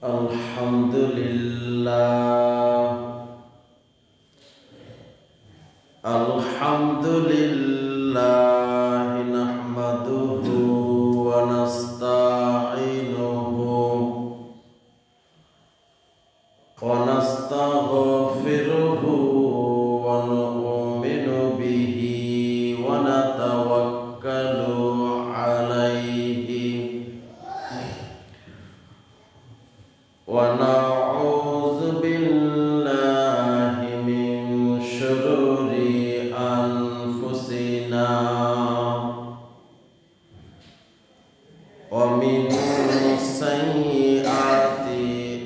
Alhamdulillah nahmaduhu wa nasta'inuhu wa nastaghfiruhu wa nu'minu bihi wa natawakkalu alayhi wa na'udzu billahi min syururi anfusina wa min sayyiati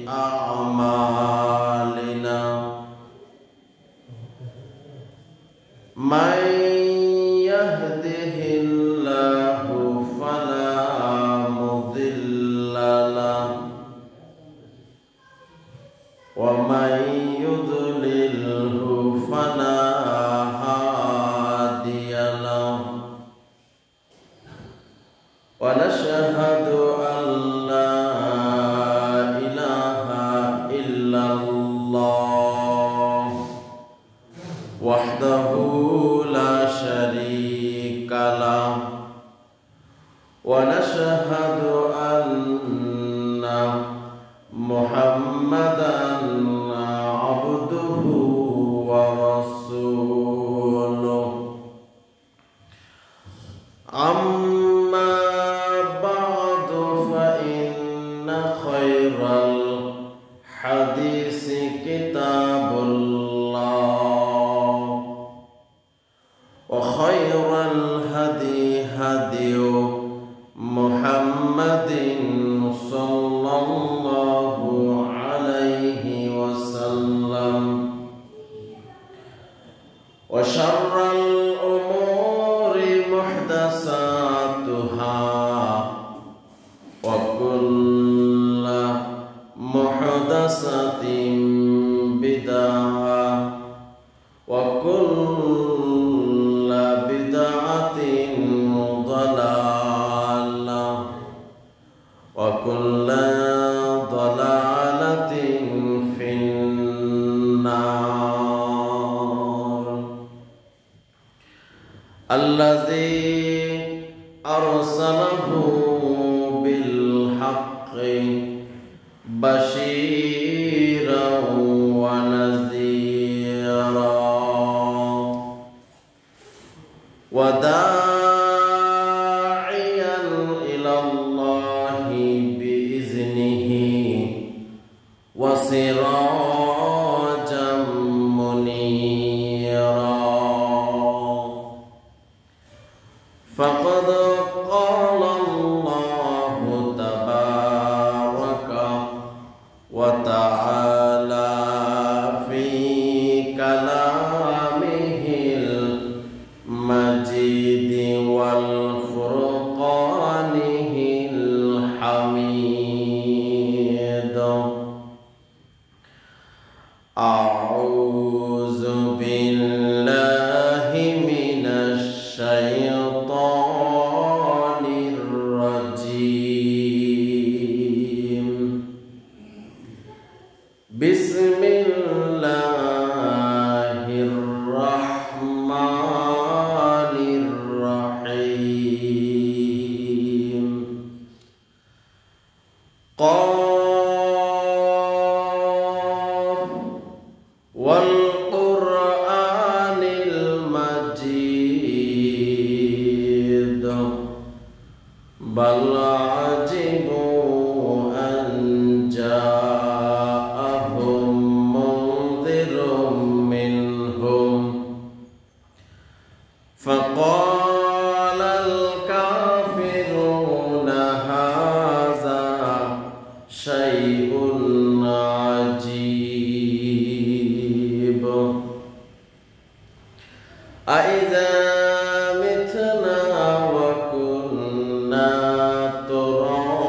a'malina may yahdihillahu fala mudilla lahu wa may yudlilhu fala hadiya lahu wa nashhadu an la ilaha illallah wahdahu la syarika lahu wa nashhadu anna Muhammadan abduhu wa rasuluh. Amma ba'du fa inna khairal hadisi kitabullah wa khairal hadi hadiyu Muhammadin sallallahu alaihi wasallam wa syarral umuri muhdatsatuha wa kullu muhdatsatin bid'ah wa kullu bid'atin dhalalah wa kullu dhalalatin finnar. Allazi arsalahu bil haqqi basyiran wa nadhira wa da'iyan ila Allahi bi iznihi wa sirajan munira. Faqad qala Allahu tabaraka wa ta'ala fi kalamihil majid wal furqanihil hamid. A'udzu billahi minasy syaithanir rajim. Bismillahirrahmanirrahim. Qaf wal Qur'anil Majid bal ajibu an ja'ahum munzirum minhum faqala al-kafiruna hadza syai'un ajib. Aidza mitna wa kunna turab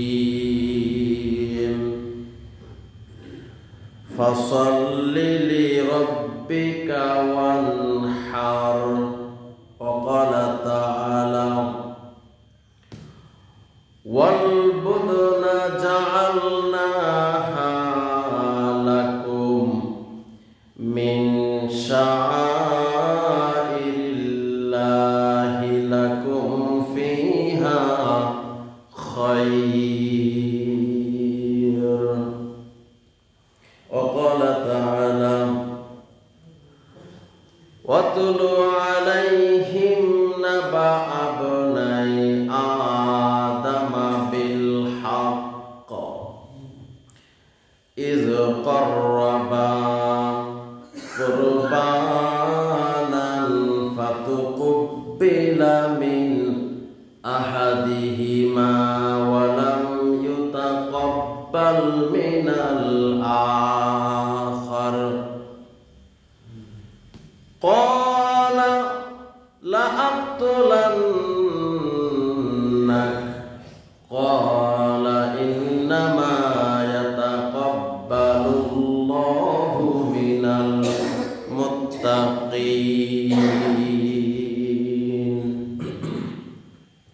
الرجيم فصل لربك وانحر وقال تعالى والبدن جعلناها لكم من شعائر الله لكم فيها خير وقال تعالى واتل عليهم نبأ ابني آدم بالحق إذ قربا قربانا فتقبل من أحدهما ولم يتقبل من الآخر قال لأقتلنك قال إنما يتقبل الله من المتقين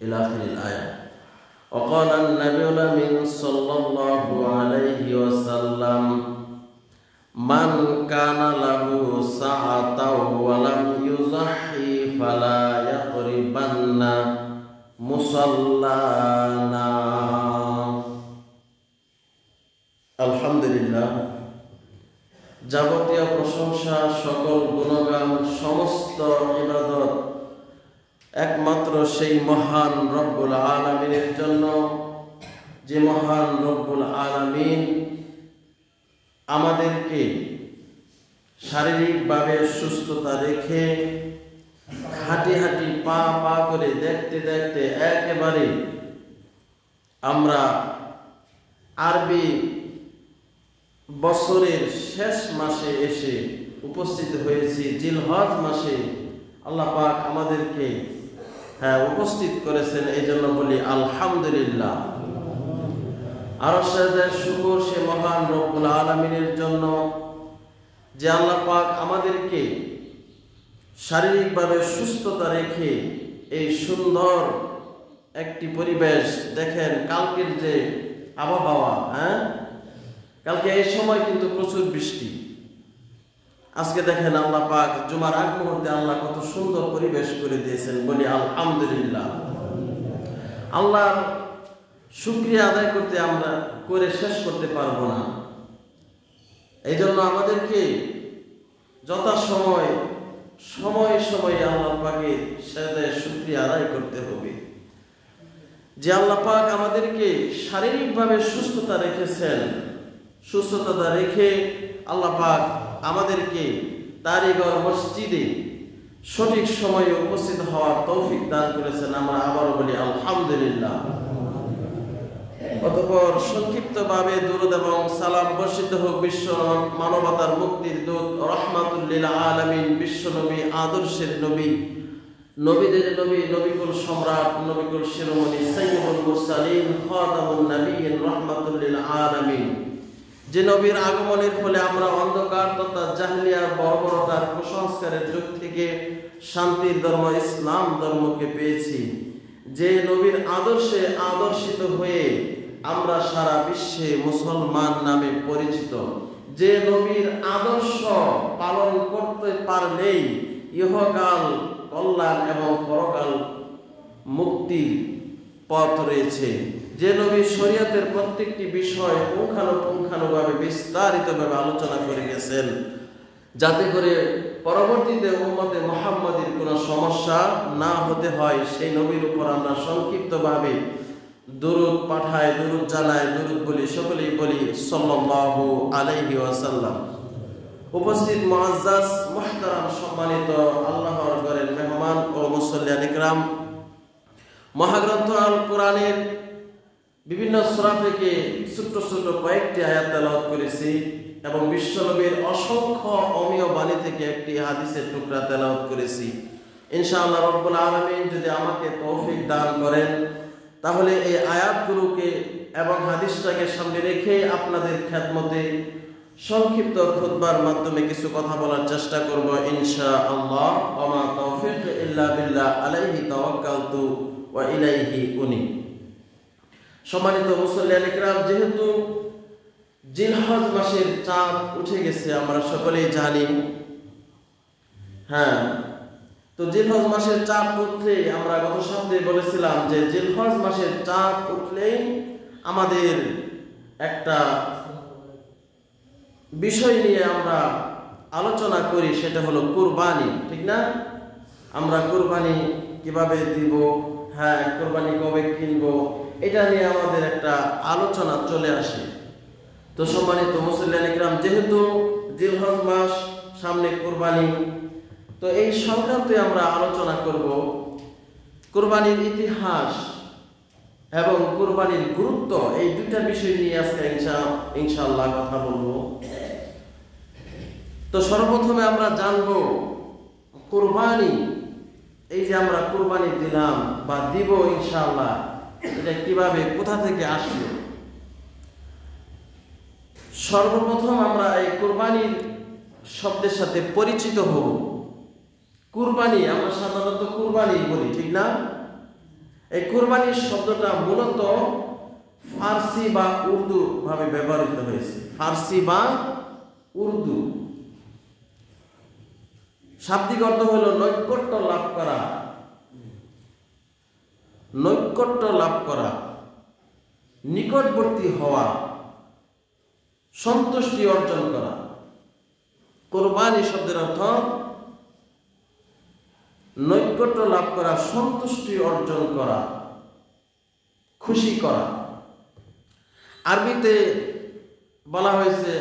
إلى آخر الآية. وقال النبي الأمين صلى الله عليه وسلم من كان له سعة ولم يضحي فلا يقربن মুসাল্লানা। আলহামদুলিল্লাহ, যাবতীয় প্রশংসা, সকল গুণগান, সমস্ত ইবাদত একমাত্র সেই মহান রব্বুল আলামিনের জন্য, যে মহান রব্বুল আলামিন আমাদেরকে শারীরিকভাবে সুস্থতা রেখে হাঁটি হাঁটি পা পা করে দেখতে দেখতে একেবারে আমরা আরবি বছরের শেষ মাসে এসে উপস্থিত হয়েছি। জিলহজ মাসে আল্লাহ পাক আমাদেরকে উপস্থিত করেছেন, এই জন্য বলি আলহামদুলিল্লাহ। আরো সাজদায় শুকর সে মহান রব্বুল আলামিনের জন্য যে আল্লাহ পাক আমাদেরকে শারীরিকভাবে সুস্থতা রেখে এই সুন্দর একটি পরিবেশ দেখেন। কালকের যে আবহাওয়া, কালকে এই সময় কিন্তু প্রচুর বৃষ্টি, আজকে দেখেন আল্লাহ পাক জুমার আগ মুহূর্তে আল্লাহ কত সুন্দর পরিবেশ করে দিয়েছেন, বলি আলহামদুলিল্লাহ। আল্লাহর শুকরিয়া আদায় করতে আমরা করে শেষ করতে পারবো না। এই জন্য আমাদেরকে যথাসময় সময়ে সময়ে আল্লাহ পাকের সেজদায় শুকরিয়া আদায় করতে হবে। যে আল্লাহ পাক আমাদেরকে শারীরিকভাবে সুস্থতা রেখেছেন, সুস্থতা রেখে আল্লাহ পাক আমাদেরকে তারই ঘর মসজিদে সঠিক সময়ে উপস্থিত হওয়ার তৌফিক দান করেছেন। আমরা আবারও বলি আলহামদুলিল্লাহ। অতঃপর সংক্ষিপ্তভাবে দুরূদ এবং সালাম বর্ষিত হোক বিশ্ব মানবতার মুক্তির দূত রাহমাতুল লিল আলামিন, বিশ্ব নবী, আদর্শের নবী, নবীদের নবী, নবিকুল সম্রাট, নবিকুল শিরোমণি, সাইয়্যিদুল মুরসালিন, খাতামুন নবিয়্যিন, রাহমাতুল লিল আলামিন, যে নবীর আগমনের ফলে আমরা অন্ধকার তথা জাহেলিয়ার বর্বরতার কুসংস্কারের যুগ থেকে শান্তির ধর্ম ইসলাম ধর্মকে পেয়েছি। যে নবীর আদর্শে আদর্শিত হয়ে আমরা সারা বিশ্বে মুসলমান নামে পরিচিত। যে নবীর আদর্শ পালন করতে পারলেই ইহকাল কল্যাণ এবং পরকাল মুক্তির পথ রয়েছে। যে নবী শরীয়তের প্রত্যেকটি বিষয় পুঙ্খানুপুঙ্খানুভাবে বিস্তারিতভাবে আলোচনা করে গেছেন, যাতে করে পরবর্তীতে উম্মতে মুহাম্মাদীর কোনো সমস্যা না হতে হয়, সেই নবীর উপর আমরা সংক্ষিপ্তভাবে দুরূদ পাঠাই, দুরূদ জানাই, দুরূদ বলি, সকলেই বলি সাল্লাল্লাহু আলাইহি ওয়াসাল্লাম। উপস্থিত মুআজ্জাজ মুহতারাম সম্মানিত আল্লাহর ঘরের মেহমান ও মুসল্লিয়ান ইকরাম, মহাগ্রন্থ আল কোরআনের বিভিন্ন সূরা থেকে ছোট ছোট কয়েকটি আয়াত তেলাওয়াত করেছি এবং বিশ্বনবীর অসংখ্য অমীয় বাণী থেকে একটি হাদিসের টুকরা তেলাওয়াত করেছি। ইনশাআল্লাহ রব্বুল আলামিন যদি আমাকে তৌফিক দান করেন, তাহলে এই আয়াতগুলোকে এবং হাদিসটাকে সামনে রেখে আপনাদের খেদমতে সংক্ষিপ্ত খুতবার মাধ্যমে কিছু কথা বলার চেষ্টা করব ইনশাআল্লাহ। ওয়া তাওফীক ইল্লা বিল্লাহ আলাইহি তাওয়াক্কালতু ওয়া ইলাইহি উনি। সম্মানিত মুসল্লিয়ান ইকরাম, যেহেতু জিলহজ মাসের চাঁদ উঠে গেছে আমরা সকলেই জানি। হ্যাঁ, তো জিলহজ মাসের চাঁদ উঠলেই আমরা গত সপ্তাহে বলেছিলাম যে জিলহজ মাসের চাঁদ উঠলেই আমাদের একটা বিষয় নিয়ে আমরা আলোচনা করি, সেটা হলো কুরবানি, ঠিক না? আমরা কুরবানি কিভাবে দিব, হ্যাঁ কুরবানি কবে কিনবো, এটা নিয়ে আমাদের একটা আলোচনা চলে আসে। তো সম্মানিত মুসল্লিয়ান ইকরাম, যেহেতু জিলহজ মাস সামনে কুরবানি, তো এই সংক্রান্তে আমরা আলোচনা করব কুরবানির ইতিহাস এবং কুরবানির গুরুত্ব, এই দুইটা বিষয় নিয়ে আজকে ইনশাআল্লাহ কথা বলবো। তো সর্বপ্রথমে আমরা জানব কুরবানি, এই যে আমরা কুরবানি দিলাম বা দিব ইনশাআল্লাহ, এটা কিভাবে কোথা থেকে আসলো। সর্বপ্রথম আমরা এই কুরবানির শব্দের সাথে পরিচিত হব। কুরবানি আমরা সাধারণত কুরবানি বলি, ঠিক না? এই কুরবানির শব্দটা মূলত ফার্সি বা উর্দু ভাবে ব্যবহৃত হয়েছে। ফার্সি বা উর্দু শাব্দিক অর্থ হলো নৈকট্য লাভ করা, নৈকট্য লাভ করা, নিকটবর্তী হওয়া, সন্তুষ্টি অর্জন করা। কুরবানি শব্দের অর্থ নৈকট্য লাভ করা, সন্তুষ্টি অর্জন করা, খুশি করা। আরবিতে বলা হয়েছে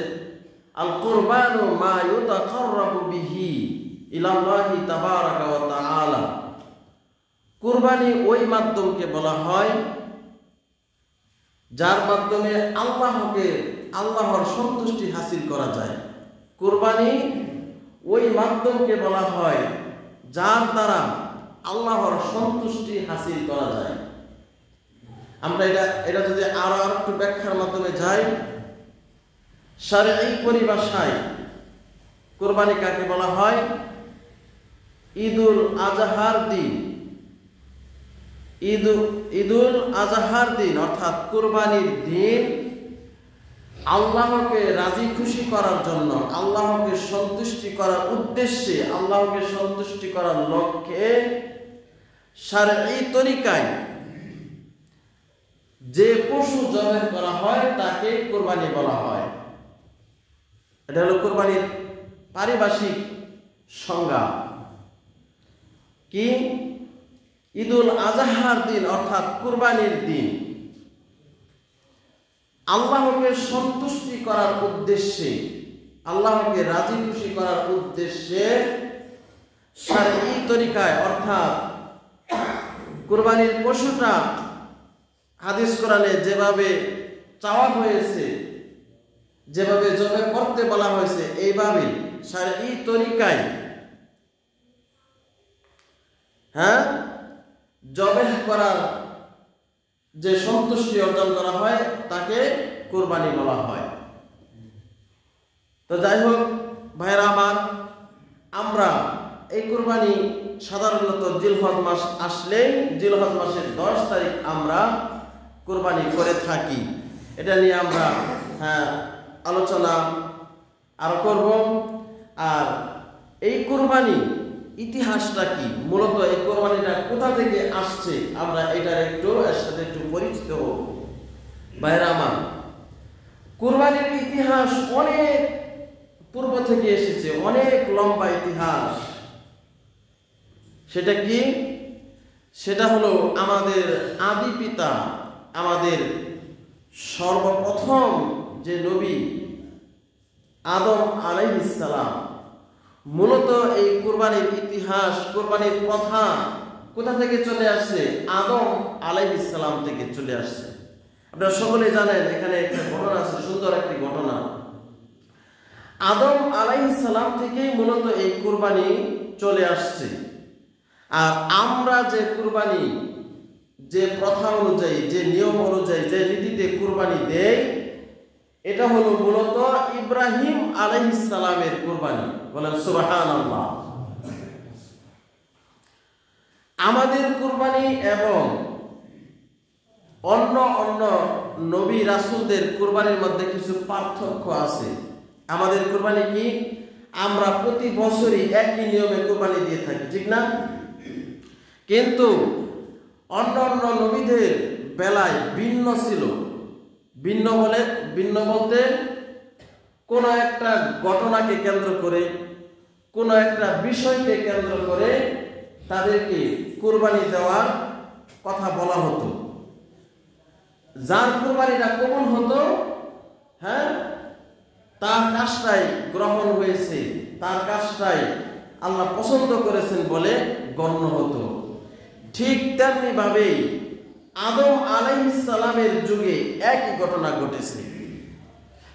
আল কুরবানু মা ইউতাকাররাবু বিহি ইলাল্লাহি তাবারাকা ওয়া তাআলা। কুরবানি ওই মাধ্যমকে বলা হয় যার মাধ্যমে আল্লাহর সন্তুষ্টি হাসিল করা যায়। কুরবানি ওই মাধ্যমকে বলা হয় যার দ্বারা আল্লাহর সন্তুষ্টি হাসিল করা যায়। আমরা এটা যদি আরো একটু ব্যাখ্যার মাধ্যমে যাই, শারঈ পরিভাষায় কুরবানি কাকে বলা হয়? ঈদুল আজহার দিন। ঈদুল আজহার দিন অর্থাৎ কুরবানির দিন আল্লাহকে রাজি খুশি করার জন্য, আল্লাহকে সন্তুষ্টি করার উদ্দেশ্যে, আল্লাহকে সন্তুষ্টি করার লক্ষ্যে শারঈ তরিকায় যে পশু জবাই করা হয় তাকে কুরবানি বলা হয়। এটা হলো কুরবানির পারিভাষিক সংজ্ঞা। কি? ঈদুল আজহার দিন অর্থাৎ কুরবানির দিন আল্লাহকে সন্তুষ্টি করার উদ্দেশ্যে, আল্লাহকে রাজি খুশি করার উদ্দেশ্যে শারঈ তরিকায় অর্থাৎ কুরবানির পশুটা হাদিস কোরআনে যেভাবে চাওয়া হয়েছে, যেভাবে জবাই করতে বলা হয়েছে, এইভাবে শারঈ তরিকায় হ্যাঁ জবাই করার যে সন্তুষ্টি অর্জন করা হয় তাকে কুরবানি বলা হয়। তো যাই হোক ভাইরা আমার, আমরা এই কুরবানি সাধারণত জিলহজ মাস আসলেই, জিলহজ মাসের 10 তারিখ আমরা কুরবানি করে থাকি। এটা নিয়ে আমরা আলোচনা আরো করব। আর এই কুরবানি ইতিহাসটা কি, মূলত এই কোরবানিটা কোথা থেকে আসছে, আমরা এটার এর সাথে একটু পরিচিত হব। ভাইরা আমার, কুরবানির ইতিহাস অনেক পূর্ব থেকে এসেছে, অনেক লম্বা ইতিহাস। সেটা কি? সেটা হলো আমাদের আদি পিতা, আমাদের সর্বপ্রথম যে নবী আদম আলাইহিস সালাম। মূলত এই কুরবানির ইতিহাস, কুরবানির প্রথা কোথা থেকে চলে আসছে? আদম আলাইহিস সালাম থেকে চলে আসছে। আপনারা সকলে জানেন, এখানে একটা ঘটনা আছে, সুন্দর একটি ঘটনা। আদম আলাইহিস সালাম থেকেই মূলত এই কুরবানি চলে আসছে। আর আমরা যে কুরবানি যে প্রথা অনুযায়ী, যে নিয়ম অনুযায়ী, যে নীতিতে কুরবানি দেয়, এটা হলো মূলত ইব্রাহিম আলাইহিস সালামের কুরবানি। বলেন সুবহানাল্লাহ। আমাদের কুরবানি এবং অন্য অন্য নবী রাসূলদের কুরবানির মধ্যে কিছু পার্থক্য আছে। আমাদের কুরবানি কি? আমরা প্রতি বছরই একই নিয়মে কুরবানি দিয়ে থাকি, ঠিক না? কিন্তু অন্য অন্য নবীদের বেলায় ভিন্ন ছিল। ভিন্ন বলতে কোনো একটা ঘটনাকে কেন্দ্র করে, কোনো একটা বিষয়কে কেন্দ্র করে তাদেরকে কুরবানি দেওয়ার কথা বলা হতো। যার কুরবানিটা কবুল হতো, হ্যাঁ, তার কাজটাই গ্রহণ হয়েছে, তার কাজটাই আল্লাহ পছন্দ করেছেন বলে গণ্য হতো। ঠিক তেমনি ভাবেই আদম আলাইহিস সালামের যুগে একই ঘটনা ঘটেছে।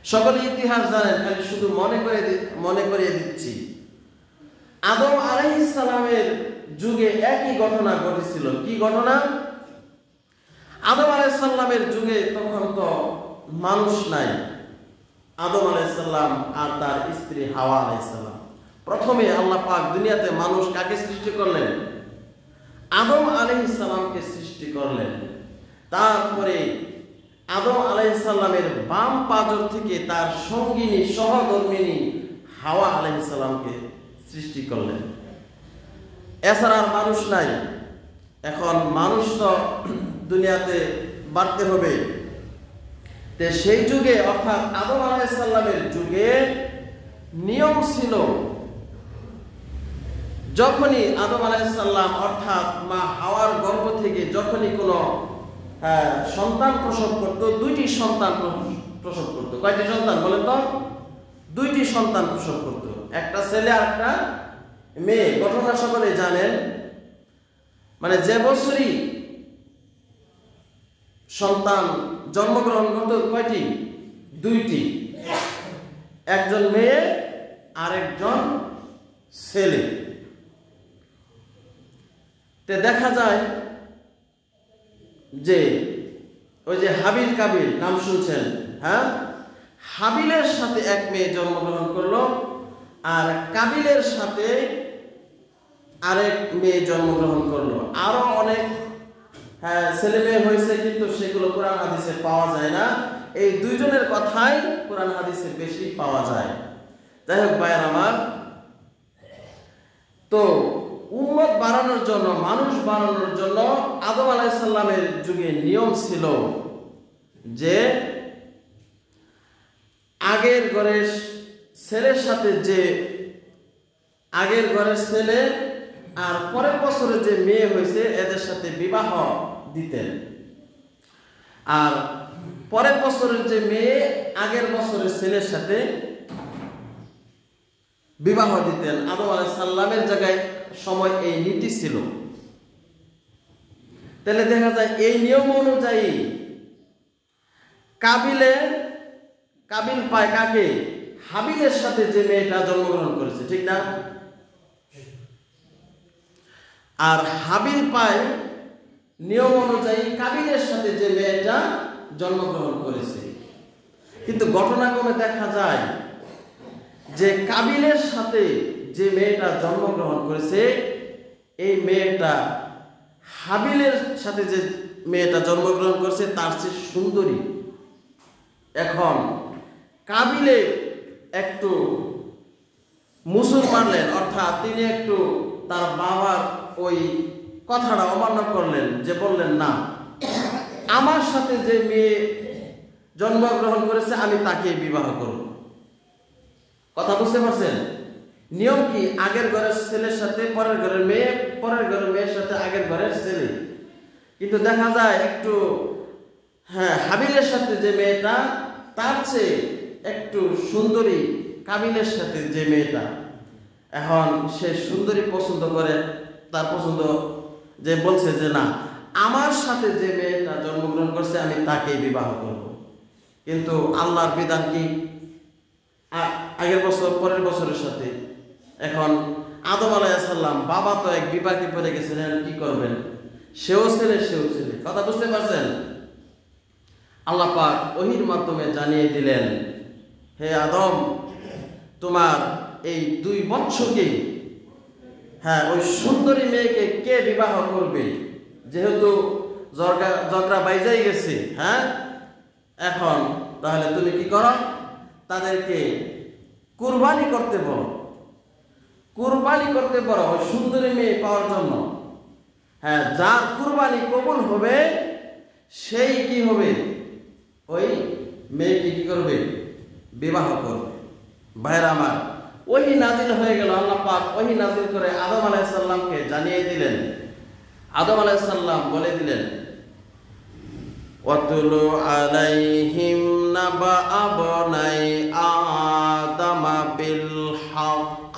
সকলে ইতিহাস জানেন, খালি শুধু মনে করিয়ে দিচ্ছি। আদম আলাইহিস সালামের যুগে একই ঘটনা ঘটেছিল। কি ঘটনা? আদম আলাইহিস সালামের যুগে তখন তো মানুষ নাই। আদম আলাইহিস সালাম আর তার স্ত্রী হাওয়া আলাইহিস সালাম। প্রথমে আল্লাহ পাক দুনিয়াতে মানুষ কাকে সৃষ্টি করলেন? আদম আলাইহিস সালামকে সৃষ্টি করলেন। তারপরে আদম আলাইহিস সালামের বাম পাজর থেকে তার সঙ্গিনী সহধর্মিনী হাওয়া আলাইহিস সালামকে সৃষ্টি করলেন। এছাড়া আর মানুষ নাই। এখন মানুষ তো দুনিয়াতে বাড়তে হবে। তে সেই যুগে অর্থাৎ আদম আলাইহিস সালামের যুগে নিয়ম ছিল, যখনই আদম আলাইহিস সালাম অর্থাৎ মা হাওয়ার গর্ভ থেকে যখনই কোনো সন্তান প্রসব করত, দুইটি সন্তান প্রসব করত। কয়টি সন্তান বলেন তো? দুইটি সন্তান প্রসব করত, একটা ছেলে আর একটা মেয়ে। ঘটনা সকলে জানেন। মানে যে বছরই সন্তান জন্মগ্রহণ করত, কয়টি? দুইটি, একজন মেয়ে আর একজন ছেলে। তে দেখা যায় যে ওই যে হাবিল কাবিল নাম শুনছেন, হ্যাঁ? হাবিলের সাথে এক মেয়ে জন্মগ্রহণ করলো, আর কাবিলের সাথে আরেক মেয়ে জন্মগ্রহণ করলো। আরো অনেক ছেলে মেয়ে হয়েছে, কিন্তু সেগুলো কোরআন হাদিসে পাওয়া যায় না। এই দুইজনের কথাই কোরআন হাদিসে বেশি পাওয়া যায়। যাই হোক ভাইয়ের আমার, তো উম্মত বাড়ানোর জন্য, মানুষ বাড়ানোর জন্য আদম আলাইহিস সালামের যুগে নিয়ম ছিল যে আগের ঘরের ছেলের সাথে যে আগের ঘরের ছেলে আর পরের বছরে যে মেয়ে হয়েছে এদের সাথে বিবাহ দিতেন। আর পরের বছরের যে মেয়ে আগের বছরের ছেলের সাথে বিবাহ দিতেন। আদম আলাইহিস সালামের জায়গায় সময় এই নীতি ছিল। তাহলে দেখা যায় এই নিয়ম অনুযায়ী কাবিল পায় কাকে? হাবিলের সাথে যে মেয়েটা জন্মগ্রহণ করেছে, ঠিক না? আর হাবিল পায় নিয়ম অনুযায়ী কাবিলের সাথে যে মেয়েটা জন্মগ্রহণ করেছে। কিন্তু ঘটনাক্রমে দেখা যায় যে কাবিলের সাথে যে মেয়েটা জন্মগ্রহণ করেছে, এই মেয়েটা হাবিলের সাথে যে মেয়েটা জন্মগ্রহণ করেছে তার চেয়ে সুন্দরী। এখন কাবিলে একটু মুসুর মারলেন, অর্থাৎ তিনি একটু তার বাবার ওই কথাটা অমান্য করলেন, যে বললেন না, আমার সাথে যে মেয়ে জন্মগ্রহণ করেছে আমি তাকে বিবাহ করব। কথা বুঝতে পারছেন? নিয়ম কি? আগের ঘরের ছেলের সাথে পরের ঘরের মেয়ে, পরের ঘরের মেয়ের সাথে আগের ঘরের ছেলে। কিন্তু দেখা যায় একটু হাবিলের সাথে যে মেয়েটা তার চেয়ে একটু সুন্দরী কাবিলের সাথে যে মেয়েটা। এখন সে সুন্দরী পছন্দ করে, তার পছন্দ যে বলছে যে না, আমার সাথে যে মেয়েটা জন্মগ্রহণ করছে আমি তাকেই বিবাহ করব। কিন্তু আল্লাহর বিধান কি? আগের বছর পরের বছরের সাথে। এখন আদম আলাইহিস সালাম বাবা তো এক বিপাকে পড়ে গেছিলেন, কি করবেন? সেও ছেলে। কথা বুঝতে পারছেন? আল্লাহ পাক ওহীর মাধ্যমে জানিয়ে দিলেন, হে আদম, তোমার এই 2 বৎসকে, ওই সুন্দরী মেয়েকে কে বিবাহ করবে? যেহেতু ঝগড়া বাইজাই গেছে, এখন তাহলে তুমি কি করো? তাদেরকে কুরবানি করতে বলো। ওই সুন্দরী মেয়ে পাওয়ার জন্য। যার কুরবানি কবুল হবে সেই কি হবে? ওই মেয়েকে কি করবে? বিবাহ করবে। ভাইরা আমার, ওহী নাজিল হয়ে গেল। আল্লাহ পাক ওহী নাজিল করে আদম আলাইহিস সালামকে জানিয়ে দিলেন। আদম আলাইহিস সালাম বলে দিলেন, ওয়াতুলু আলাইহিম নাবা আবনাই আদামা বিল হক।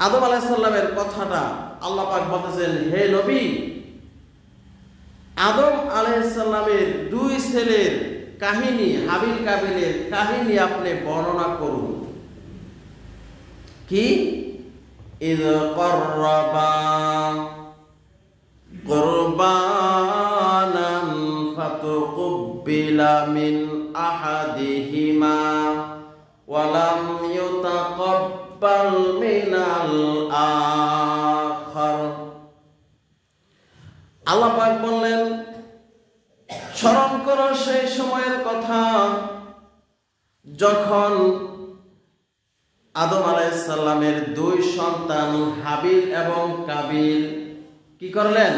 আদম আলাইহিস সালামের কথাটা আল্লাহ পাক বলতেছেন, হে নবী, আদম আলাইহিস সালামের 2 ছেলের কাহিনী, হাবিল কাবিলের কাহিনী আপনি বর্ণনা করুন। কি? ইয কররাবা কুরবানান ফাতুকুব্বিলা মিন আহাদিহিমা ওয়া লাম ইউতাকাব্বাল মিনাল আখার। আল্লাহ পাক বললেন, স্মরণ করো সেই সময়ের কথা যখন আদম আলাইহিস সালামের 2 সন্তান হাবিল এবং কাবিল কি করলেন?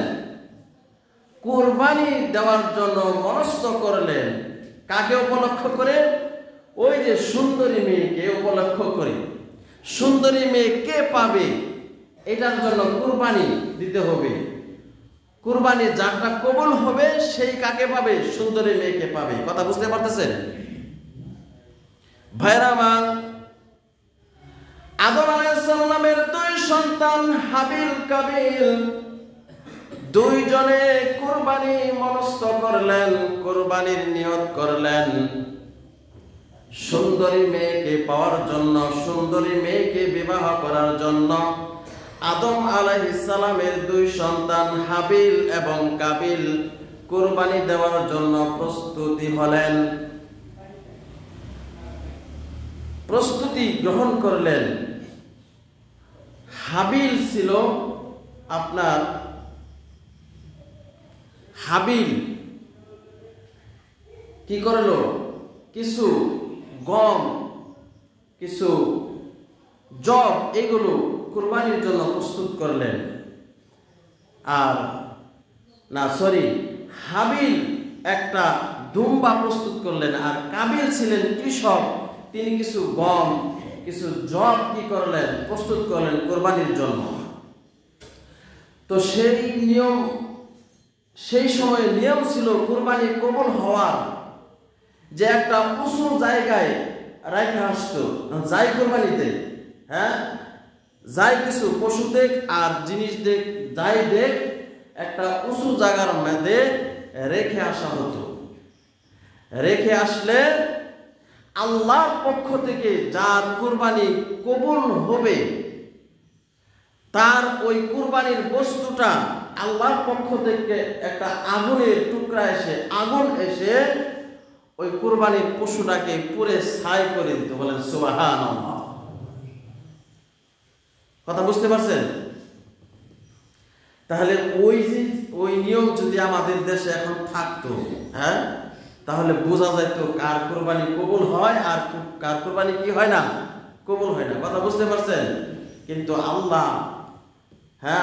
কুরবানি দেওয়ার জন্য মনস্থ করলেন। কাকে উপলক্ষ করে? ওই যে সুন্দরী মেয়েকে উপলক্ষ করে। সুন্দরী মেয়ে কে পাবে এটার জন্য কুরবানি দিতে হবে। কুরবানি যারটা কবুল হবে সেই কাকে পাবে? সুন্দরী মেয়েকে পাবে। কথা বুঝতে পারতেছেন? ভাইরা আমার, আদম আলাইহিস সালামের 2 সন্তান হাবিল কাবিল 2 জনে কুরবানি মনস্থ করলেন, কুরবানির নিয়ত করলেন সুন্দরী মেয়েকে পাওয়ার জন্য, সুন্দরী মেয়েকে বিবাহ করার জন্য। আদম আলাইহিস সালামের 2 সন্তান হাবিল এবং কাবিল কুরবানি দেওয়ার জন্য প্রস্তুতি হলেন, প্রস্তুতি গ্রহণ করলেন। হাবিল ছিল আপনার, হাবিল কি করলো? কিছু গম, কিছু জব, এগুলো কুরবানির জন্য প্রস্তুত করলেন। হাবিল একটা দুম্বা প্রস্তুত করলেন, আর কাবিল ছিলেন কৃষক, তিনি কিছু গম, কিছু জব কি করলেন? প্রস্তুত করলেন কুরবানির জন্য। তো সেই সময় নিয়ম ছিল কুরবানি কবুল হওয়ার যে একটা উঁচু জায়গায় রাখা আসতো। যাই কুরবানিতে, যাই কিছু পশু দেখ আর জিনিস দেখ, যাই দেখ, একটা উঁচু জায়গার মধ্যে রেখে আসা হতো। রেখে আসলে আল্লাহর পক্ষ থেকে যার কুরবানি কবুল হবে তার ওই কুরবানির বস্তুটা আল্লাহর পক্ষ থেকে একটা আগুনের টুকরা এসে, আগুন এসে ওই কুরবানির পশুটাকে পুরে ছাই করে দিত। বলেন সুবহানাল্লাহ। কথা বুঝতে পারছেন? তাহলে ওই নিয়ম যদি আমাদের দেশে এখন থাকতো, তাহলে বোঝা যেত কার কুরবানি কবুল হয় আর কার কুরবানি কি হয় না, কবুল হয় না। কথা বুঝতে পারছেন? কিন্তু আল্লাহ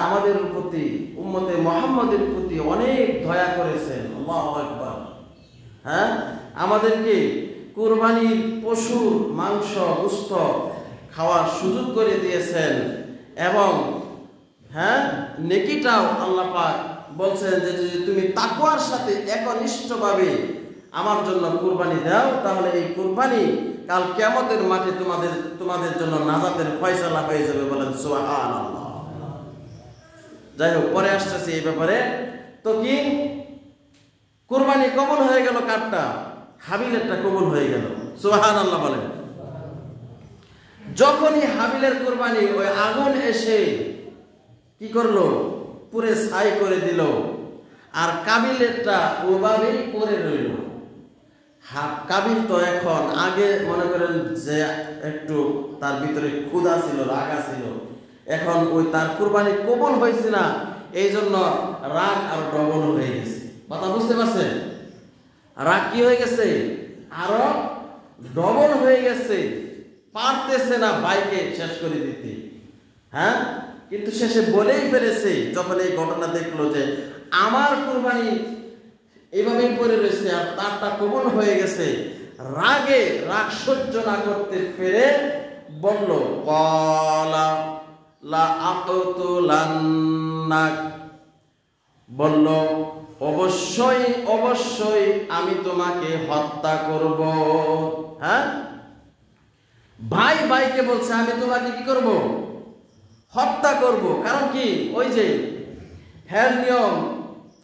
আমাদের প্রতি, উম্মতে মুহাম্মাদের প্রতি অনেক দয়া করেছেন। আল্লাহু আকবার। আমাদেরকে কুরবানির পশুর মাংস, গোশত খাওয়ার সুযোগ করে দিয়েছেন এবং নেকিটাও আল্লাহ পাক বলছেন যে যদি তুমি তাকওয়ার সাথে একনিষ্ঠভাবে আমার জন্য কুরবানি দাও, তাহলে এই কুরবানি কাল কিয়ামতের মাঠে তোমাদের জন্য নাজাতের ফয়সালা হয়ে যাবে। বলেন সুবহানাল্লাহ। যাই হোক, পরে আসতেছি এই ব্যাপারে। তো কি কুরবানি কবুল হয়ে গেল কারটা? হাবিলেরটা কবুল হয়ে গেল। সুবহানাল্লাহ বলেন। যখনই হাবিলের কুরবানি ওই আগুন এসে কি করলো, পুরে ছাই করে দিল, আর কাবিলেরটা ওভাবেই পরে রইল। কাবিল তো এখন আগে মনে করেন যে একটু তার ভিতরে ক্ষুধা ছিল, রাগ ছিল, এখন ওই তার কুরবানি কবুল হয়েছে না, এই জন্য রাগ আর ডবল হয়ে গেছে। কথা বুঝতে পারছেন? রাগ কি হয়ে গেছে, আরো ডবল হয়ে গেছে, পারতেছে না ভাইকে শেষ করে দিতে। হ্যাঁ, কিন্তু শেষে বলেই ফেলেছে যখন এই ঘটনা দেখলো যে আমার কুরবানি এইভাবেই পড়ে রয়েছে আর তারটা কবুল হয়ে গেছে, রাগে রাগ সহ্য না করতে পেরে বলল, ক্বালা লা আকতুলান্নাক, বলল অবশ্যই অবশ্যই আমি তোমাকে হত্যা করব। হ্যাঁ, ভাই ভাইকে বলছে আমি তোমাকে কি করব, হত্যা করব। কারণ কি, ওই যে হ্যাঁ নিয়ম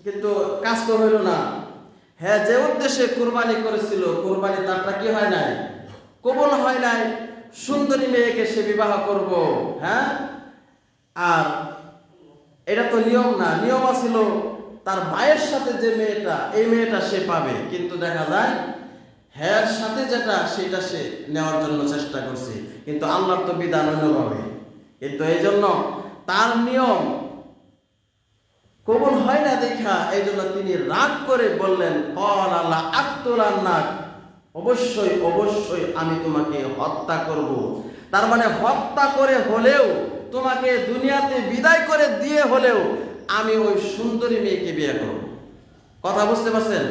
কিন্তু কাজ তো হইল না। হ্যাঁ, যে উদ্দেশ্যে কুরবানি করেছিল, কুরবানি তারটা কি হয় নাই, কবুল হয় নাই। সুন্দরী মেয়েকে সে বিবাহ করব, হ্যাঁ, আর এটা তো নিয়ম না। নিয়ম ছিল তার ভাইয়ের সাথে যে মেয়েটা, এই মেয়েটা সে পাবে, কিন্তু দেখা যায় হ্যাঁ সাথে যেটা সেটা সে নেওয়ার জন্য চেষ্টা করছে, কিন্তু আল্লাহর তো বিধান অন্যভাবে। কিন্তু এই জন্য তার নিয়ম কবুল হয় না দেখা, এই জন্য তিনি রাগ করে বললেন, ক্বালা লা আকতুলান্নাক, অবশ্যই অবশ্যই আমি তোমাকে হত্যা করব। তার মানে হত্যা করে হলেও, তোমাকে দুনিয়াতে বিদায় করে দিয়ে হলেও আমি ওই সুন্দরী মেয়েকে বিয়ে করব। কথা বুঝতে পারছেন?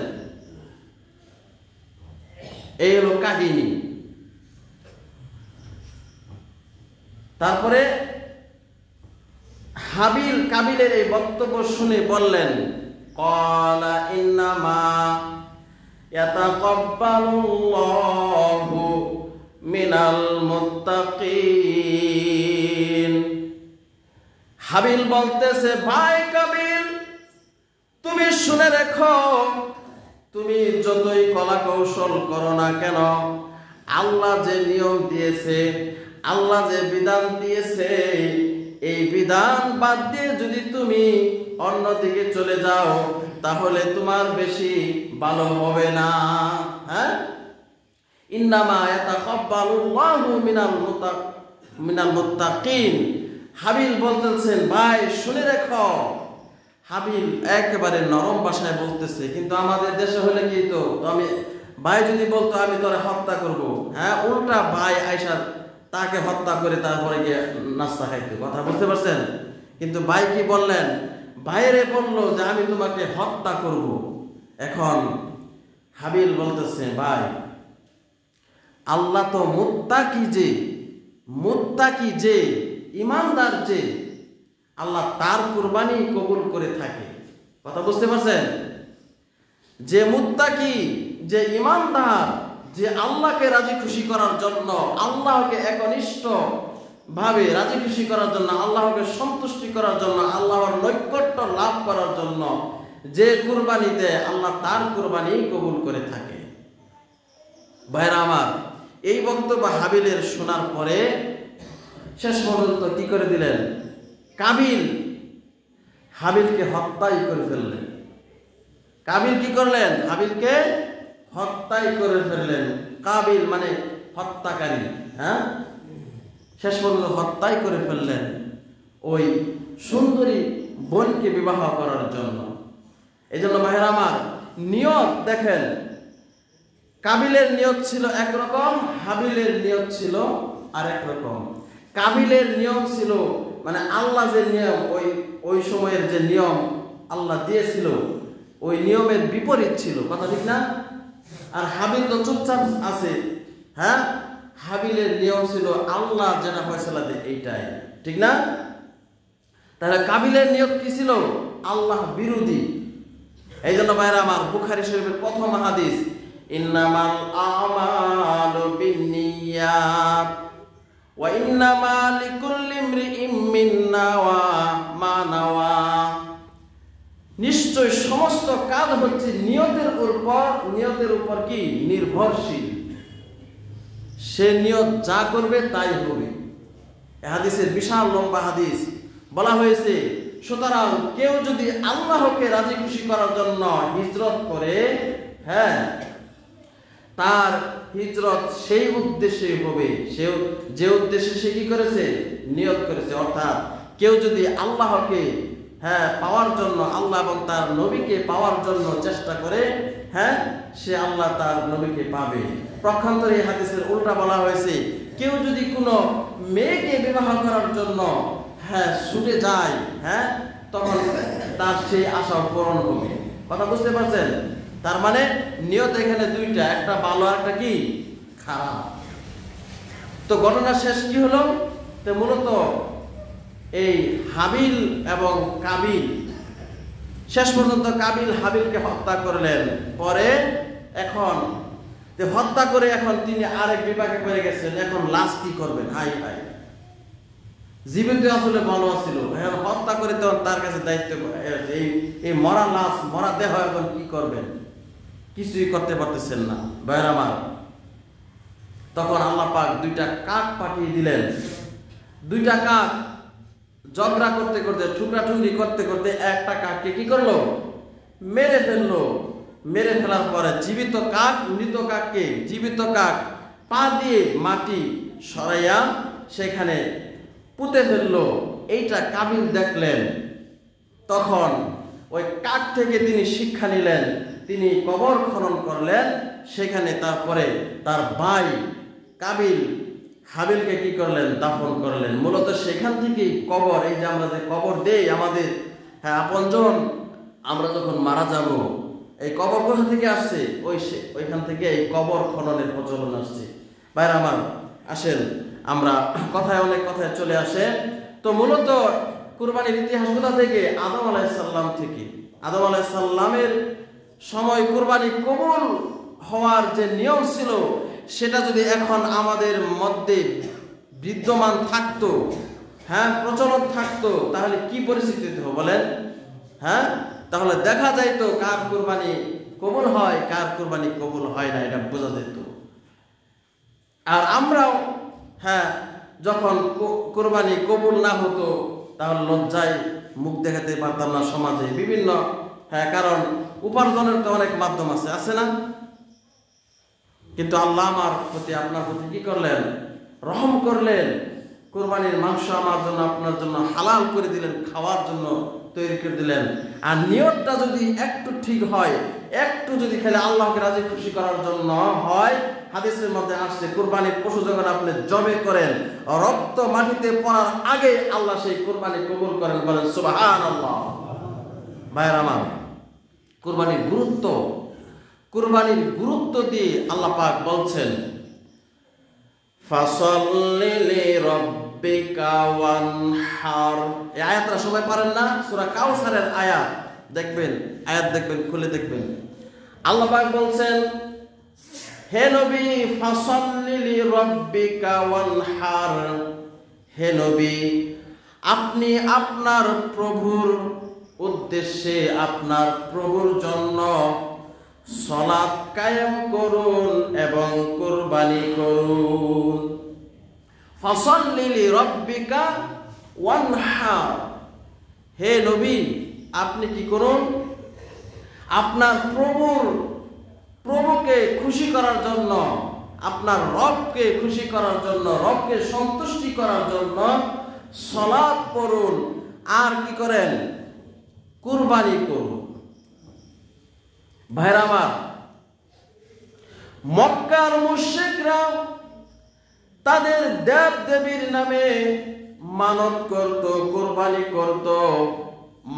এই হলো কাহিনী। তারপরে হাবিল কাবিলের এই বক্তব্য শুনে বললেন, ক্বালা ইন্নামা ইয়াতাকাব্বালুল্লাহু মিনাল মুত্তাকিন। হাবিল বলতেছে, ভাই কাবিল তুমি শুনে রেখো, তুমি যতই কলা কৌশল করো না কেন, আল্লাহ যে নিয়ম দিয়েছে, আল্লাহ যে বিধান দিয়েছে, এই বিধান বাদ দিয়ে যদি তুমি অন্যদিকে চলে যাও তাহলে তোমার বেশি ভালো হবে না। হ্যাঁ, ইন্নামা ইয়াতাকাব্বালুল্লাহু মিনাল মুত্তাকিন। হাবিল বলতেছেন, ভাই শুনে রেখো। হাবিল একেবারে নরম ভাষায় বলতেছে, কিন্তু আমাদের দেশে হলে কি তো আমি ভাই যদি বলতো আমি তোরে হত্যা করব, হ্যাঁ, উল্টা ভাই আয়সা তাকে হত্যা করে তারপরে গিয়ে নাস্তা খাইতো। কথা বুঝতে পারছেন? কিন্তু ভাই কি বললেন, ভাইরে বললো যে আমি তোমাকে হত্যা করব। এখন হাবিল বলতেছে, ভাই আল্লাহ তো মুত্তাকি যে ইমানদার যে, আল্লাহ তার কুরবানি কবুল করে থাকে। কথা বুঝতে পারছেন? যে মুত্তাকি, যে ইমানদার, যে আল্লাহকে রাজি খুশি করার জন্য, আল্লাহকে একনিষ্ঠ ভাবে রাজি খুশি করার জন্য, আল্লাহকে সন্তুষ্টি করার জন্য, আল্লাহর নৈকট্য লাভ করার জন্য যে কুরবানি দেয়, আল্লাহ তার কুরবানি কবুল করে থাকে। ভাইরা আমার, এই বক্তব্য হাবিলের শোনার পরে শেষ পর্যন্ত কি করে দিলেন, কাবিল হাবিলকে হত্যাই করে ফেললেন। কাবিল কি করলেন, হাবিলকে হত্যাই করে ফেললেন। কাবিল মানে হত্যাকারী। হ্যাঁ, শেষ পর্যন্ত হত্যাই করে ফেললেন ওই সুন্দরী বোনকে বিবাহ করার জন্য। এই জন্য ভাইরা আমার, নিয়ত দেখেন, কাবিলের নিয়ত ছিল একরকম, হাবিলের নিয়ত ছিল আরেক রকম। কাবিলের নিয়ম ছিল মানে আল্লাহ যে নিয়ম, ওই সময়ের যে নিয়ম আল্লাহ দিয়েছিল, ওই নিয়মের বিপরীত ছিল। কথা ঠিক না? আর হাবিল তো চুপচাপ আছে। হ্যাঁ, হাবিলের নিয়ম ছিল আল্লাহ যেটা ফয়সালা দেয় এইটাই, ঠিক না? তাহলে কাবিলের নিয়ম কি ছিল, আল্লাহ বিরোধী। এই জন্য ভাইরা আমার, বুখারী শরীফের প্রথম হাদিস, ইন্নামাল আমালু বিন্নিয়াত ওয়া ইন্নামা লিকুল্লি ইমরিইম মা নাওয়া। নিশ্চয় সমস্ত কাজ হচ্ছে নিয়তের উপর কি নির্ভরশীল। সে নিয়ত যা করবে তাই হবে। এই হাদিসের বিশাল লম্বা হাদিস, বলা হয়েছে, সুতরাং কেউ যদি আল্লাহকে রাজি খুশি করার জন্য হিজরত করে, হ্যাঁ, তার হিজরত সেই উদ্দেশ্যে হবে যে উদ্দেশ্যে সে কি করেছে, নিয়ত করেছে। অর্থাৎ কেউ যদি আল্লাহকে, হ্যাঁ, পাওয়ার জন্য, আল্লাহ এবং তার নবীকে পাওয়ার জন্য চেষ্টা করে, হ্যাঁ, সে আল্লাহ তার নবীকে পাবে। পক্ষান্তরে এই হাদিসের উল্টা বলা হয়েছে, কেউ যদি কোনো মেয়েকে বিবাহ করার জন্য, হ্যাঁ, ছুটে যায়, হ্যাঁ, তখন তার সেই আশা পূরণ হবে। কথা বুঝতে পারছেন? তার মানে নিয়ত এখানে দুইটা, একটা ভালো আর একটা কি খারাপ। তো ঘটনা শেষ কি হলো? তো মূলত এই হাবিল এবং কাবিল, শেষ পর্যন্ত কাবিল হাবিলকে হত্যা করলেন। পরে এখন হত্যা করে এখন তিনি আরেক বিভাগে পড়ে গেছেন। এখন লাশ কি করবেন? হাই হাই, জীবিত আসলে ভালো ছিল, এখন হত্যা করে তখন তার কাছে দায়িত্ব, এই মরা লাশ, মরা দেহ, এখন কি করবেন? কিছুই করতে পারতেছেন না ভাইয়ের আমার। তখন আল্লাহ পাক দুইটা কাক পাঠিয়ে দিলেন। দুইটা কাক ঝগড়া করতে করতে, ঠুকরাঠুকরি করতে করতে একটা কাককে কি করলো? মেরে ফেললো। মেরে ফেলার পরে জীবিত কাক, মৃত কাককে জীবিত কাক পা দিয়ে মাটি সরাইয়া সেখানে পুঁতে ফেললো। এইটা কাবিল দেখলেন। তখন ওই কাক থেকে তিনি শিক্ষা নিলেন, তিনি কবর খনন করলেন। সেখানে তারপরে তার ভাই কাবিল হাবিলকে কি করলেন? দাফন করলেন। মূলত সেখান থেকেই কবর, এই যে আমরা যে কবর দেই আমাদের, হ্যাঁ, আপনজন, আমরা যখন মারা যাব, এই কবর কোথা থেকে আসছে? ওইখান থেকে এই কবর খননের প্রচলন আসছে। ভাইরা আমার, আসেন আমরা কথায় অনেক কথায় চলে আসে। তো মূলত কুরবানির ইতিহাস কোথা থেকে? আদম আলাইহিস সালাম থেকে। আদম আলাইহিস সালামের সময় কুরবানি কবুল হওয়ার যে নিয়ম ছিল, সেটা যদি এখন আমাদের মধ্যে বিদ্যমান থাকতো, হ্যাঁ, প্রচলন থাকতো, তাহলে কি পরিস্থিতি হতো বলেন? হ্যাঁ, তাহলে দেখা যাইতো কার কুরবানি কবুল হয়, কার কুরবানি কবুল হয় না, এটা বোঝা যেত। আর আমরাও, হ্যাঁ, যখন কুরবানি কবুল না হতো, তাহলে লজ্জায় মুখ দেখাতে পারতাম না সমাজে, বিভিন্ন, হ্যাঁ, কারণ উপার্জনের তো অনেক মাধ্যম আছে না? কিন্তু আল্লাহ আমার প্রতি, আপনার প্রতি কি করলেন? রহম করলেন। কুরবানির মাংস আমার জন্য, আপনার জন্য হালাল করে দিলেন, খাওয়ার জন্য তৈরি করে দিলেন। আর নিয়তটা যদি একটু ঠিক হয়, একটু যদি খালি আল্লাহকে রাজি খুশি করার জন্য হয়, হাদিসের মধ্যে আসছে কুরবানির পশু যখন আপনি জবে করেন, রক্ত মাটিতে পড়ার আগে আল্লাহ সেই কুরবানি কবুল করেন। বলেন সুবহানাল্লাহ। ভাইয়ের আমার, কুরবানির গুরুত্ব দিয়ে আল্লাহ পাক বলছেন, ফাসাল্লি লিরাব্বিকা ওয়ানহার। এই আয়াতটা সবাই পারেন না? সূরা কাউসারের আয়াত দেখবেন, খুলে দেখবেন। আল্লাহ পাক বলছেন, হে নবী, ফাসাল্লি লিরাব্বিকা ওয়ানহার, হে নবী, আপনি আপনার প্রভুর উদ্দেশ্যে, আপনার প্রভুর জন্য সালাত কায়েম করুন এবং কুরবানি করুন। ফাসাল্লি লিরাব্বিকা ওয়ানহার, হে নবী, আপনি কি করুন? আপনার প্রভুকে খুশি করার জন্য, আপনার রবকে খুশি করার জন্য, রবকে সন্তুষ্টি করার জন্য সালাত পড়ুন। আর কি করেন? কুরবানি করুন। ভাইরা আমার, মক্কার মুশরিকরা তাদের দেব দেবীর নামে মানত করত, কুরবানি করত।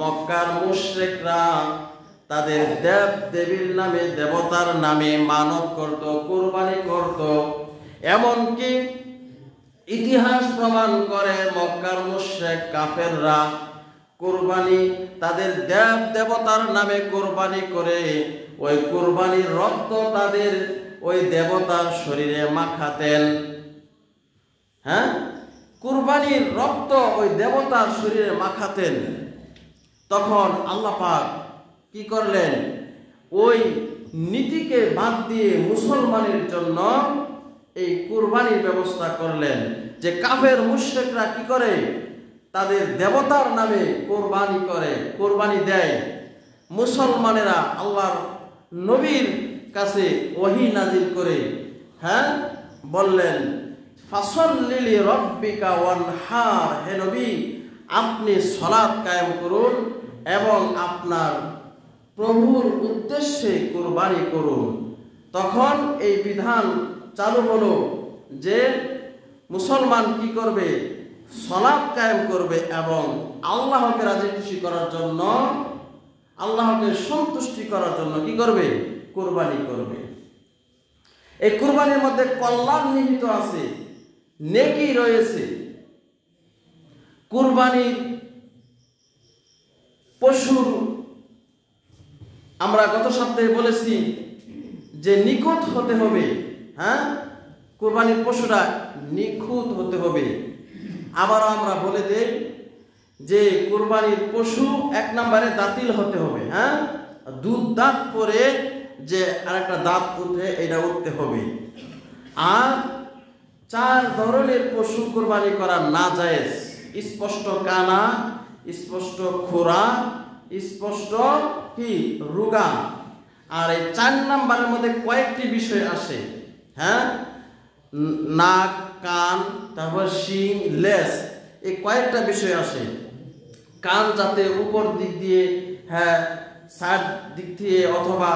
মক্কার মুশরিকরা তাদের দেব দেবীর নামে, দেবতার নামে মানত করত, কুরবানি করত। এমনকি ইতিহাস প্রমাণ করে মক্কার মুশরিক কাফেররা কুরবানি তাদের দেব দেবতার নামে কুরবানি করে ওই কুরবানির রক্ত তাদের ওই দেবতার শরীরে মাখাতেন। হ্যাঁ, কুরবানির রক্ত ওই দেবতার শরীরে মাখাতেন। তখন আল্লাহ পাক কি করলেন? ওই নীতিকে বাদ দিয়ে মুসলমানের জন্য এই কুরবানির ব্যবস্থা করলেন। যে কাফের মুশরিকরা কি করে? তাদের দেবতার নামে কোরবানি করে, কোরবানি দেয়। মুসলমানেরা আল্লাহর নবীর কাছে ওহী নাজিল করে বললেন, ফাসল্লি লিরাব্বিকা ওয়ানহার, হে নবী আপনি সালাত কায়েম করুন এবং আপনার প্রভুর উদ্দেশ্যে কোরবানি করুন। তখন এই বিধান চালু হলো যে মুসলমান কি করবে? সালাত কায়েম করবে এবং আল্লাহকে রাজি খুশি করার জন্য, আল্লাহকে সন্তুষ্টি করার জন্য কি করবে? কোরবানি করবে। এই কোরবানির মধ্যে কল্যাণ নিহিত আছে, নেকি রয়েছে। কোরবানির পশুর আমরা গত সপ্তাহে বলেছি যে নিখুঁত হতে হবে। কোরবানির পশুরা নিখুঁত হতে হবে। আবারও আমরা বলে দেই যে কোরবানির পশু এক নম্বরে দাঁতিল হতে হবে। দুধ দাঁত পরে যে আরেকটা দাঁত উঠে এটা উঠতে হবে। আর 4 ধরনের পশু কোরবানি করা নাজায়েজ: স্পষ্ট কানা, স্পষ্ট খোরা, স্পষ্ট কি রুগা। আর এই 4 নম্বরের মধ্যে কয়েকটি বিষয় আসে। নাক, কান, তারপর শিং, লেজ, এই কয়েকটা বিষয় আসে। কান যাতে উপর দিক দিয়ে, সাইড দিক দিয়ে অথবা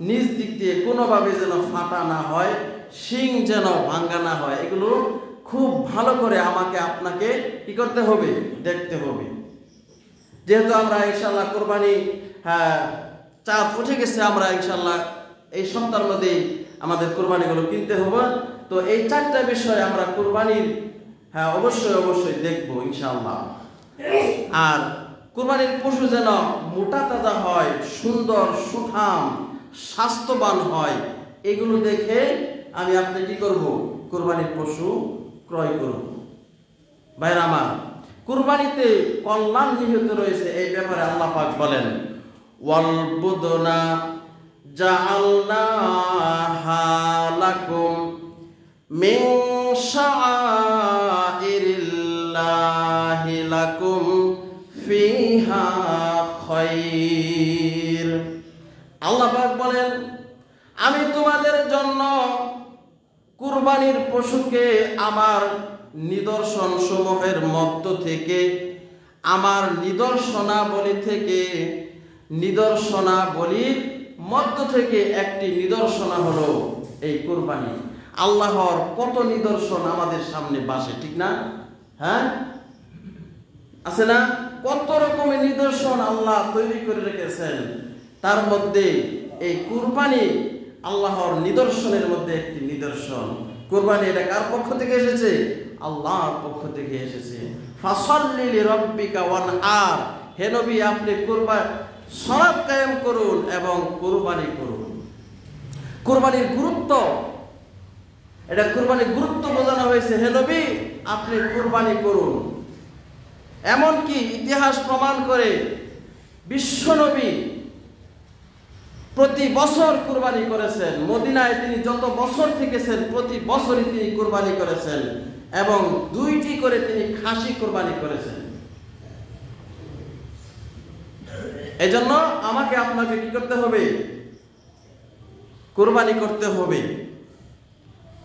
নিচ দিক দিয়ে কোনোভাবে যেন ফাটা না হয়, শিং যেন ভাঙ্গা না হয়, এগুলো খুব ভালো করে আমাকে আপনাকে কি করতে হবে? দেখতে হবে। যেহেতু আমরা ইনশাআল্লাহ কোরবানি চাঁদ উঠে গেছে, আমরা ইনশাআল্লাহ এই সপ্তাহের মধ্যে আমাদের কোরবানিগুলো কিনতে হবে। তো এই 4টা বিষয় আমরা কোরবানির অবশ্যই দেখব ইনশাআল্লাহ। আর কোরবানির পশু যেন মোটা তাজা হয়, সুন্দর, সুঠাম, স্বাস্থ্যবান হয়, এগুলো দেখে আমি আপনি কি করব? কোরবানির পশু ক্রয় করব। ভাইরা আমার, কুরবানিতে কল্যাণ নিহিত রয়েছে। এই ব্যাপারে আল্লাহ পাক বলেন, ওয়াল বুদনা জাআলনাহা লাকুম মিন শাআইরিল্লাহি লাকুম ফিহা খায়র। আল্লাহ পাক বলেন, আমি তোমাদের জন্য কুরবানির পশুকে আমার নিদর্শন সমূহের মধ্য থেকে, আমার নিদর্শনাবলীর মধ্য থেকে একটি নিদর্শন হলো এই কুরবানি। আল্লাহর কত নিদর্শন আমাদের সামনে বাসে, ঠিক না? আছে না? কত রকমের নিদর্শন আল্লাহ তৈরি করে রেখেছেন। তার মধ্যে এই কুরবানি আল্লাহর নিদর্শনের মধ্যে একটি নিদর্শন। কুরবানি এটা কার পক্ষ থেকে এসেছে? আল্লাহর পক্ষ থেকে এসেছে। ফাসাল্লি লিরাব্বিকা ওয়ানহার, হে নবী আপনি সালাত কায়েম করুন এবং কুরবানি করুন। কুরবানির গুরুত্ব, এটা কুরবানির গুরুত্ব বোঝানো হয়েছে। হে নবী আপনি কুরবানি করুন। এমনকি ইতিহাস প্রমাণ করে বিশ্বনবী প্রতি বছর কুরবানি করেছেন। মদিনায় তিনি যত বছর থেকেছেন প্রতি বছরই তিনি কুরবানি করেছেন এবং 2টি করে তিনি খাসি কুরবানি করেছেন। এজন্য আমাকে আপনাকে কি করতে হবে? কুরবানি করতে হবে।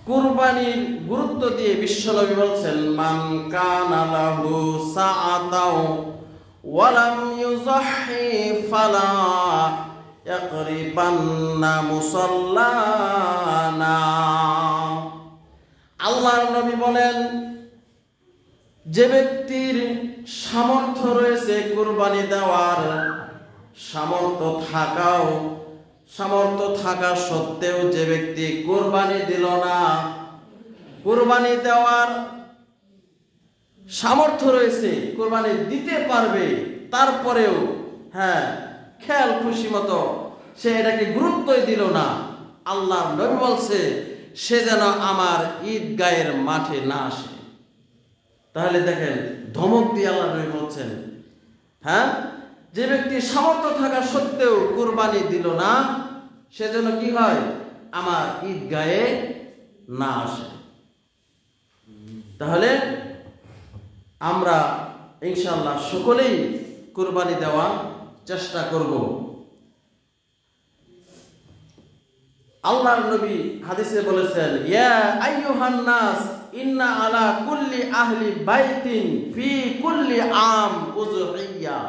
কুরবানির গুরুত্ব দিয়ে বিশ্বনবী বলছেন, মান কানা লাহু সাআতাও ওয়া লাম ইউযাহি ফালা ইয়াকরিবান্না মুসাল্লানা। আল্লাহর নবী বলেন, যে ব্যক্তির সামর্থ্য রয়েছে কুরবানি দেওয়ার, সামর্থ্য থাকা সত্ত্বেও যে ব্যক্তি কুরবানি দিল না, কুরবানি দেওয়ার সামর্থ্য রয়েছে, কুরবানি দিতে পারবে, তারপরেও খেয়াল খুশি মতো সে এটাকে গুরুত্বই দিল না, আল্লাহর নবী বলছে সে যেন আমার ঈদগাহের মাঠে না আসে। তাহলে দেখেন, ধমক দিয়ে আল্লাহ নবী বলছেন, যে ব্যক্তি সামর্থ্য থাকা সত্ত্বেও কুরবানি দিল না, সে যেন কি হয়? আমার ঈদগাহে না আসে। তাহলে আমরা ইনশাআল্লাহ সকলেই কুরবানি দেওয়ার চেষ্টা করব। আল্লাহর নবী হাদিসে বলেছেন, ইয়া আইয়ুহান নাস ইন্না আলা কুল্লি আহলি বাইতিন ফি কুল্লি আম উযহিয়া।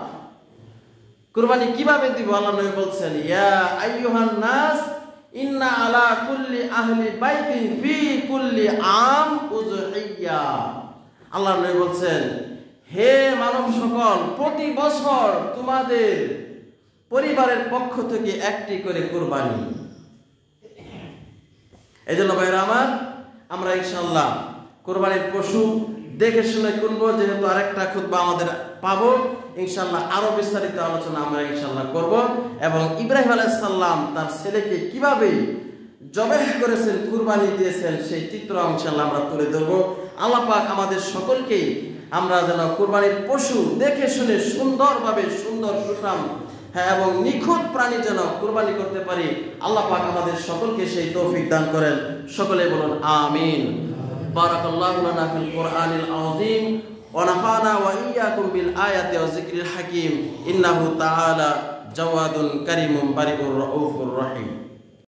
কুরবানি কিভাবে দিব? আল্লাহর নবী বলছেন, ইয়া আইয়ুহান নাস ইন্না আলা কুল্লি আহলি বাইতিন ফি কুল্লি আম উযহিয়া। আল্লাহর নবী বলছেন, হে মানব সকল, প্রতি বছর তোমাদের পরিবারের পক্ষ থেকে একটি করে কুরবানি। এই জন্য ভাইরা আমার, আমরা ইনশাআল্লাহ কুরবানির পশু দেখে শুনে কিনবো। যেহেতু আরেকটা খুতবা আমাদের পাবো, ইনশাআল্লাহ আরো বিস্তারিত আলোচনা আমরা ইনশাআল্লাহ করব। এবং ইব্রাহিম আলাইহিস সালাম তার ছেলেকে কিভাবে জবাহ করেছেন, কুরবানি দিয়েছেন, সেই চিত্র ইনশাআল্লাহ আমরা তুলে ধরবো। আল্লাহ পাক আমাদের সকলকেই আমরা যেন কুরবানির পশু দেখে শুনে সুন্দরভাবে, সুন্দর সুঠাম এবং নিখুঁত প্রাণী যেন কুরবানি করতে পারি, আল্লাহ পাক আমাদের সকলকে সেই তৌফিক দান করেন। সকলে বলুন আমিন। বারাকাল্লাহু লানা ফিল কুরআনিল আযীম ওয়া নাফা'না ওয়া ইয়্যাকুম বিল আয়াতি ওয়া যিকরিল হাকীম। ইন্নাহু তাআলা জাওয়াদুন কারীমুন বারিউর রাউফুর রহিম।